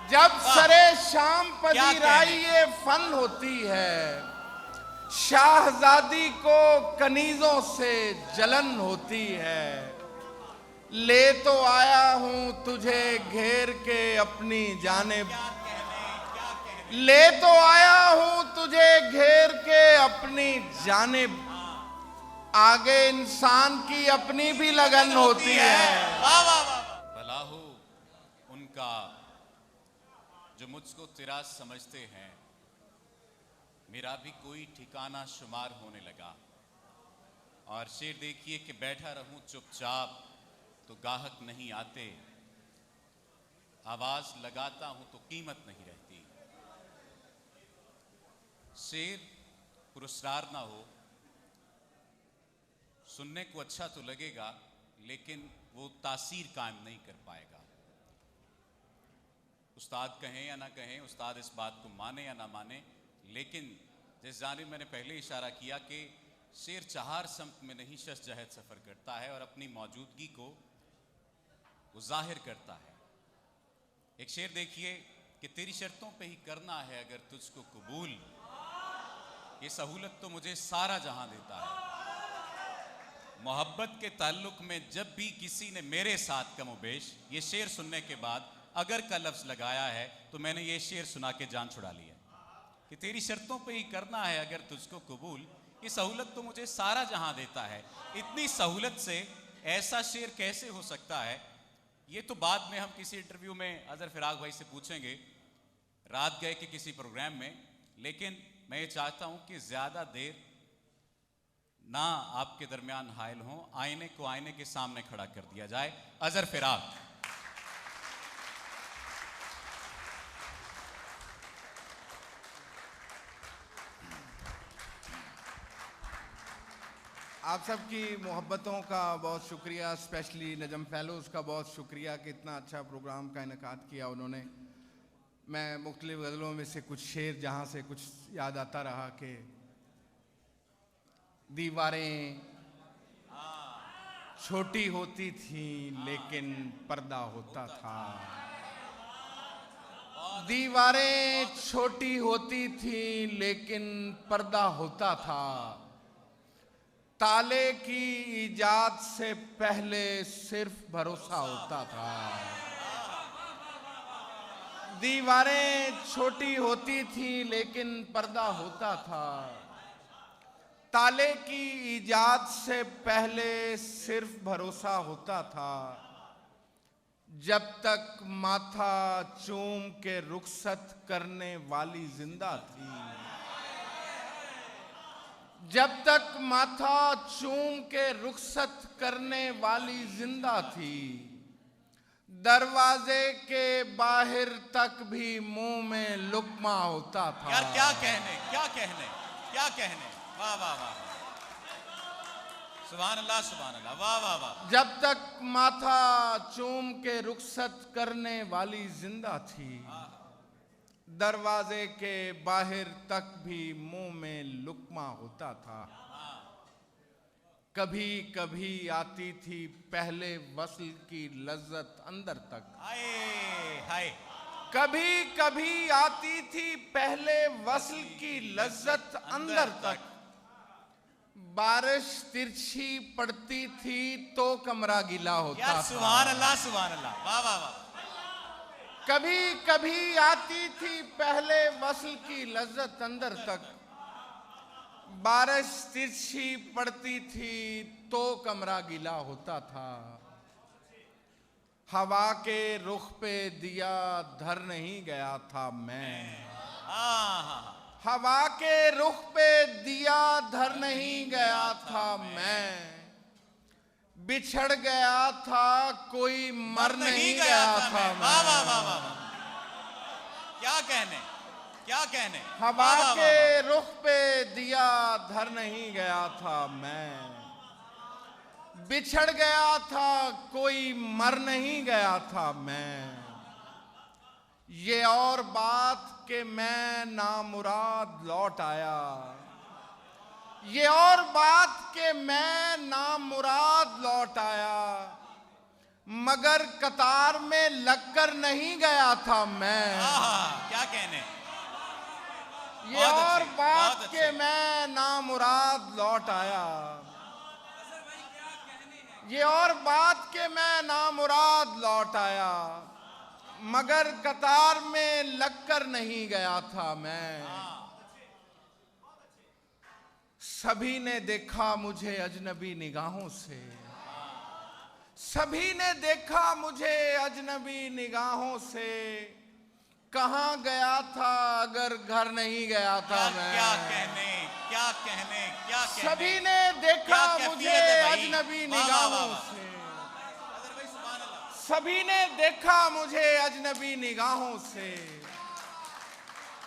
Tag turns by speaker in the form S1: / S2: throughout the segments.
S1: जब सरे शाम पजीराई ये फन होती है, शाहजादी को कनीजों से जलन होती है। ले तो आया हूं तुझे घेर के अपनी जानिब, ले तो आया हूं तुझे घेर के अपनी जानिब। आगे इंसान की अपनी भी लगन होती है।
S2: वाह वाह वाह। भला हो उनका जो मुझको तेरा समझते हैं, मेरा भी कोई ठिकाना शुमार होने लगा। और शेर देखिए कि बैठा रहूं चुपचाप तो गाहक नहीं आते, आवाज लगाता हूं तो कीमत नहीं रहती। शेर पुरस्कार ना हो, सुनने को अच्छा तो लगेगा लेकिन वो तासीर कायम नहीं कर पाएगा। उस्ताद कहें या ना कहें, उस्ताद इस बात को माने या ना माने, लेकिन जिस जानिब मैंने पहले इशारा किया कि शेर चार समत में नहीं शश-जहद सफर करता है और अपनी मौजूदगी को वो जाहिर करता है। एक शेर देखिए कि तेरी शर्तों पे ही करना है अगर तुझको कबूल, ये सहूलत तो मुझे सारा जहां देता है। मोहब्बत के ताल्लुक में जब भी किसी ने मेरे साथ कमोबेश ये शेर सुनने के बाद अगर का लफ्ज लगाया है तो मैंने ये शेर सुना के जान छुड़ा लिया कि तेरी शर्तों पे ही करना है अगर तुझको कबूल, ये सहूलत तो मुझे सारा जहां देता है। इतनी सहूलत से ऐसा शेर कैसे हो सकता है, ये तो बाद में हम किसी इंटरव्यू में अजहर फिराक भाई से पूछेंगे, रात गए कि किसी प्रोग्राम में। लेकिन मैं ये चाहता हूं कि ज्यादा देर ना आपके दरमियान हायल हो, आईने को आईने के सामने खड़ा कर दिया जाए। अजहर फिराक।
S1: आप सबकी मोहब्बतों का बहुत शुक्रिया, स्पेशली नजम फेलोज़ का बहुत शुक्रिया कि इतना अच्छा प्रोग्राम का इनेकाद किया उन्होंने। मैं मुख्तलिफ गज़लों में से कुछ शेर जहाँ से कुछ याद आता रहा कि दीवारें छोटी होती थीं लेकिन पर्दा होता था, दीवारें छोटी होती थीं लेकिन पर्दा होता था। ताले की इजाद से पहले सिर्फ भरोसा होता था। दीवारें छोटी होती थी लेकिन पर्दा होता था। ताले की इजाद से पहले सिर्फ भरोसा होता था। जब तक माथा चूम के रुखसत करने वाली जिंदा थी, जब तक माथा चूम के रुखसत करने वाली जिंदा थी, दरवाजे के बाहर तक भी मुंह में लुक्मा होता था।
S2: यार क्या कहने, क्या कहने, क्या कहने। वाह वाह वाह, सुभान अल्लाह सुभान अल्लाह, वाह वाह वाह।
S1: जब तक माथा चूम के रुखसत करने वाली जिंदा थी, दरवाजे के बाहर तक भी मुंह में लुक्मा होता था। कभी कभी आती थी पहले वस्ल की लज्जत अंदर तक,
S2: हाय हाय।
S1: कभी कभी आती थी पहले वस्ल की लज्जत अंदर तक। बारिश तिरछी पड़ती थी तो कमरा गीला होता था।
S2: सुभान अल्लाह सुभान अल्लाह, वाह वाह वाह।
S1: कभी कभी आती थी पहले वस्ल की लज्जत अंदर तक। बारिश तिरछी पड़ती थी तो कमरा गीला होता था। हवा के रुख पे दिया धर नहीं गया था मैं, हवा के रुख पे दिया धर नहीं गया था मैं। बिछड़ गया था कोई मर नहीं गया था मैं।
S2: वाह वाह वाह वाह, क्या कहने, क्या कहने।
S1: हवा के रुख पे दिया धर नहीं गया था मैं। बिछड़ गया था कोई मर नहीं गया था मैं। ये और बात कि मैं नामुराद लौट आया, ये और बात कि मैं नामुराद लौट आया। मगर कतार में लगकर नहीं गया था मैं।
S2: क्या कहने।
S1: ये और बात के मैं नामुराद लौट आया। ये और बात के मैं नामुराद लौट आया, मगर कतार में लगकर नहीं गया था मैं। सभी ने देखा मुझे अजनबी निगाहों से, सभी ने देखा मुझे अजनबी निगाहों से। कहाँ गया था अगर घर नहीं गया था मैं।
S2: क्या कहने, क्या कहने, क्या कहने।
S1: सभी ने देखा मुझे अजनबी निगाहों से, सभी ने देखा मुझे अजनबी निगाहों से।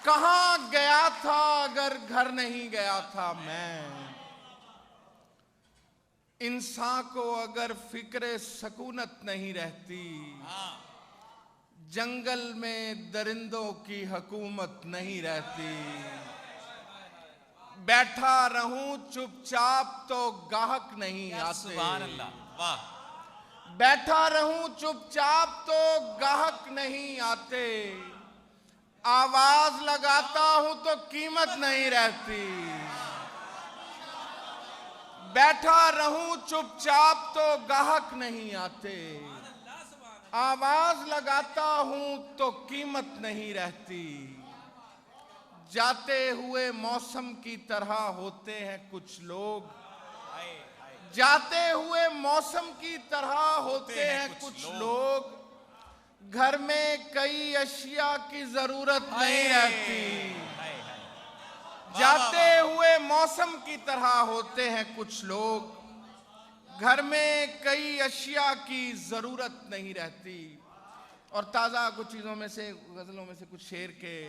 S1: कहाँ गया था अगर घर नहीं गया था मैं। इंसान को अगर फिक्रे सकूनत नहीं रहती, जंगल में दरिंदों की हुकूमत नहीं रहती। बैठा रहूं चुपचाप तो गाहक नहीं आते।
S2: सुभान अल्लाह, वाह।
S1: बैठा रहूं चुपचाप तो गाहक नहीं आते। आवाज लगाता हूं तो कीमत नहीं रहती। बैठा रहूं चुपचाप तो गाहक नहीं आते। आवाज लगाता हूं तो कीमत नहीं रहती। जाते हुए मौसम की तरह होते हैं कुछ लोग, जाते हुए मौसम की तरह होते हैं कुछ लोग। घर में कई अशिया की जरूरत नहीं रहती। जाते हुए मौसम की तरह होते हैं कुछ लोग, घर में कई अशिया की जरूरत नहीं रहती। और ताजा कुछ चीजों में से, गजलों में से कुछ शेर के।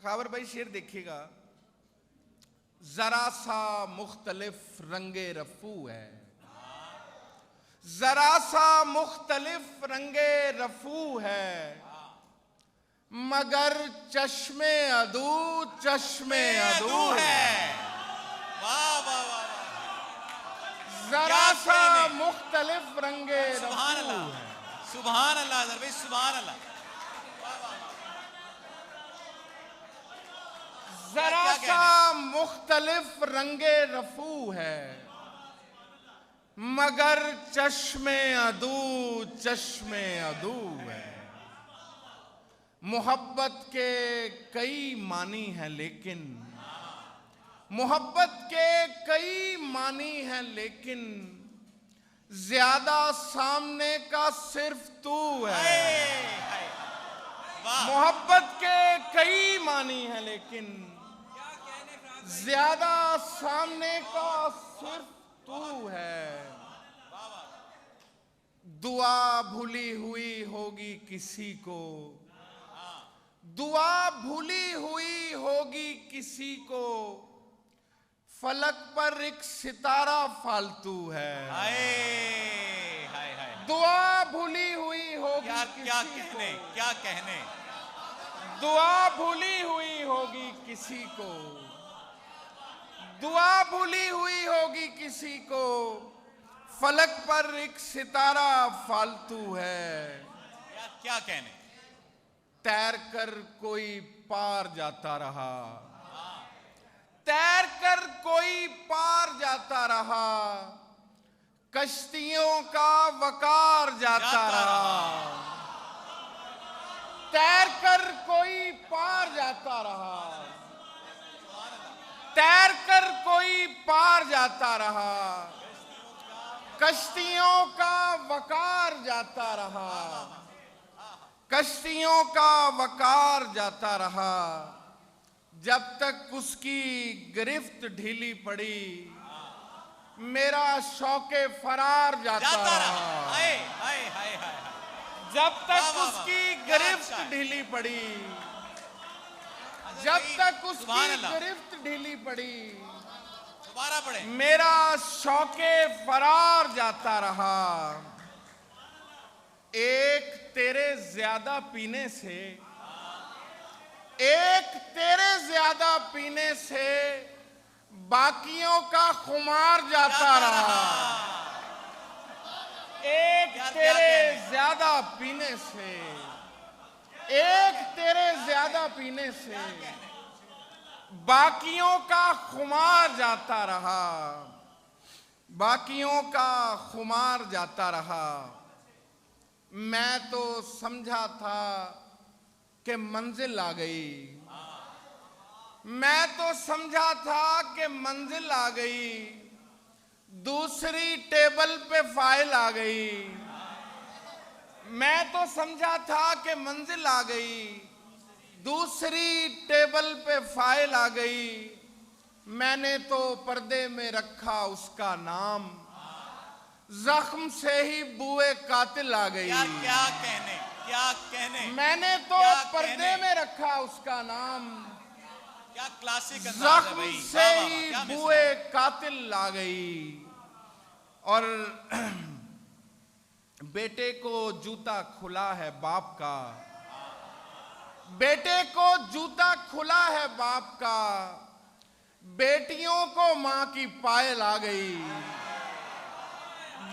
S1: खाबर भाई शेर देखिएगा। जरा सा मुख्तलिफ रंगे रफू है, जरा सा मुख्तलिफ रंगे रफू है, मगर चश्मे अदू, चश्मे अदू है।
S2: वाह वाह वाह।
S1: जरा सा मुख्तलिफ रंगे
S2: सुभान अल्लाह, सुभान अल्लाह भाई, सुभान अल्लाह।
S1: जरा सा मुख्तलिफ रंगे रफू है, मगर चश्मे अदू, चश्मे अदू है। मोहब्बत के कई मानी हैं लेकिन, मोहब्बत के कई मानी हैं लेकिन, ज्यादा सामने का सिर्फ तू है। मोहब्बत के कई मानी हैं लेकिन, ज्यादा सामने का सिर्फ तू है। दुआ भूली हुई होगी किसी को, दुआ भूली हुई होगी किसी को, फलक पर एक सितारा फालतू है।
S2: हाय हाय हाय।
S1: दुआ भूली हुई होगी
S2: यार,
S1: किसी
S2: क्या
S1: को,
S2: कहने, क्या कहने।
S1: दुआ भूली हुई होगी किसी को, दुआ भूली हुई होगी किसी को, फलक पर एक सितारा फालतू है।
S2: यार, क्या कहने।
S1: तैर कर कोई पार जाता रहा, तैर कर कोई पार जाता रहा, कश्तियों का वकार जाता रहा। तैर कर कोई पार जाता रहा, तैर कर कोई पार जाता रहा, कश्तियों का वकार जाता रहा, कश्तियों का वकार जाता रहा। जब तक उसकी गिरफ्त ढीली पड़ी, मेरा शौके फरार जाता रहा।
S2: हाय हाय हाय हाय।
S1: जब तक उसकी गिरफ्त ढीली पड़ी, जब तक उसकी गिरफ्त ढीली पड़ी,
S2: दोबारा पढ़े।
S1: मेरा शौके फरार जाता रहा। एक तेरे ज्यादा पीने से, एक तेरे ज्यादा पीने से, बाकियों का खुमार जाता रहा। एक
S2: क्या
S1: तेरे
S2: कहने?
S1: ज्यादा पीने से, एक तेरे ज्यादा पीने से बाकियों का खुमार जाता रहा, बाकियों का खुमार जाता रहा। मैं तो समझा था कि मंजिल आ गई, मैं तो समझा था कि मंजिल आ गई, दूसरी टेबल पे फाइल आ गई। मैं तो समझा था कि मंजिल आ गई, दूसरी टेबल पे फाइल आ गई। मैंने तो पर्दे में रखा उसका नाम, जख्म से ही बुए कातिल आ गई।
S2: क्या क्या कहने, क्या कहने,
S1: मैंने तो
S2: क्या
S1: पर्दे
S2: कहने?
S1: में रखा उसका नाम,
S2: क्या क्लासिक अंदाज है
S1: जख्म
S2: भाई।
S1: से
S2: वाह, वाह, वाह,
S1: ही
S2: क्या मिसरा
S1: बुए
S2: है।
S1: कातिल आ गई। और बेटे को जूता खुला है बाप का, बेटे को जूता खुला है बाप का, बेटियों को मां की पायल आ गई।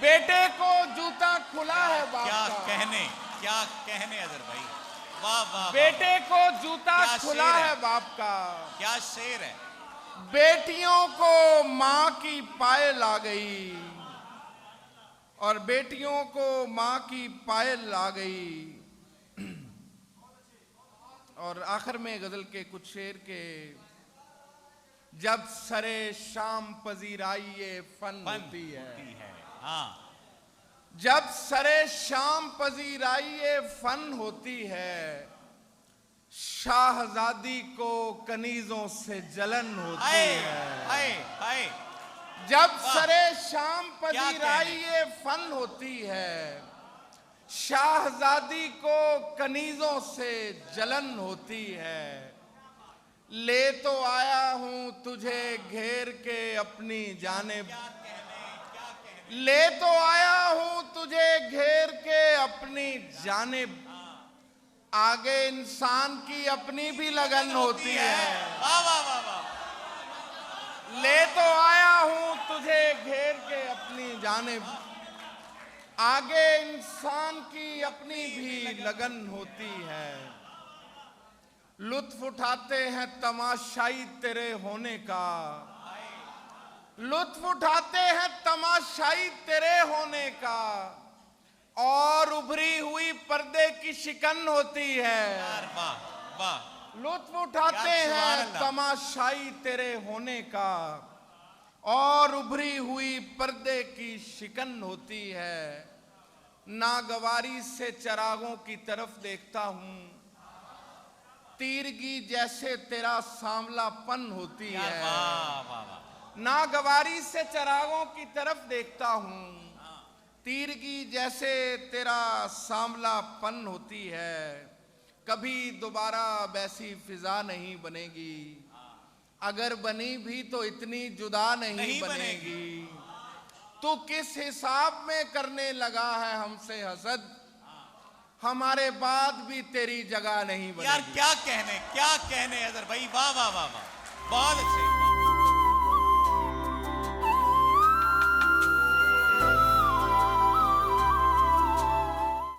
S1: बेटे को जूता खुला है बाप
S2: क्या
S1: का,
S2: क्या कहने अजहर भाई। वाह वाह वाह,
S1: बेटे को जूता
S2: क्या
S1: खुला
S2: शेर है।
S1: है बाप का,
S2: क्या शेर है।
S1: बेटियों को मां की पायल आ गई, और बेटियों को मां की पायल आ गई। और आखिर में गजल के कुछ शेर के, जब सरे शाम पजीराई ये फन होती है,
S2: हाँ,
S1: जब सरे शाम पजीराई ये फन होती है, शाहजादी को कनीजों से जलन होती
S2: हाय
S1: है।
S2: हाय हाय,
S1: जब
S2: वाह।
S1: सरे शाम
S2: क्या
S1: पजीराई
S2: कहने?
S1: ये फन होती है, शाहजादी को कनीजों से जलन होती है। ले तो आया हूं तुझे घेर के अपनी जानिब, ले तो आया हूं तुझे घेर के अपनी जानिब, आगे इंसान की अपनी भी लगन होती है।
S2: वाह वाह वाह वाह,
S1: ले तो आया हूं तुझे घेर के अपनी जानिब, आगे इंसान की अपनी भी लगन होती है। लुत्फ उठाते हैं तमाशाई तेरे होने का, लुत्फ उठाते हैं तमाशाई तेरे होने का, और उभरी हुई पर्दे की शिकन होती है।
S2: यार वाह वाह,
S1: लुत्फ उठाते
S2: यार, सुभान
S1: हैं
S2: अल्लाह।
S1: तमाशाई तेरे होने का, और उभरी हुई पर्दे की शिकन होती है। नागवारी से चरागों की तरफ देखता हूं, तीरगी जैसे तेरा सांवलापन होती
S2: यार
S1: है।
S2: वाह वाह वाह,
S1: नागवारी से चरागों की तरफ देखता हूं, तीरगी जैसे तेरा सांवलापन होती है। कभी दोबारा वैसी फिजा नहीं बनेगी, अगर बनी भी तो इतनी जुदा नहीं बनेगी। तू किस हिसाब में करने लगा है हमसे हसद, हमारे बाद भी तेरी जगह नहीं बनेगी।
S2: यार क्या कहने, क्या कहने अजहर भाई। वाह वाह वाह वाह, बहुत अच्छे।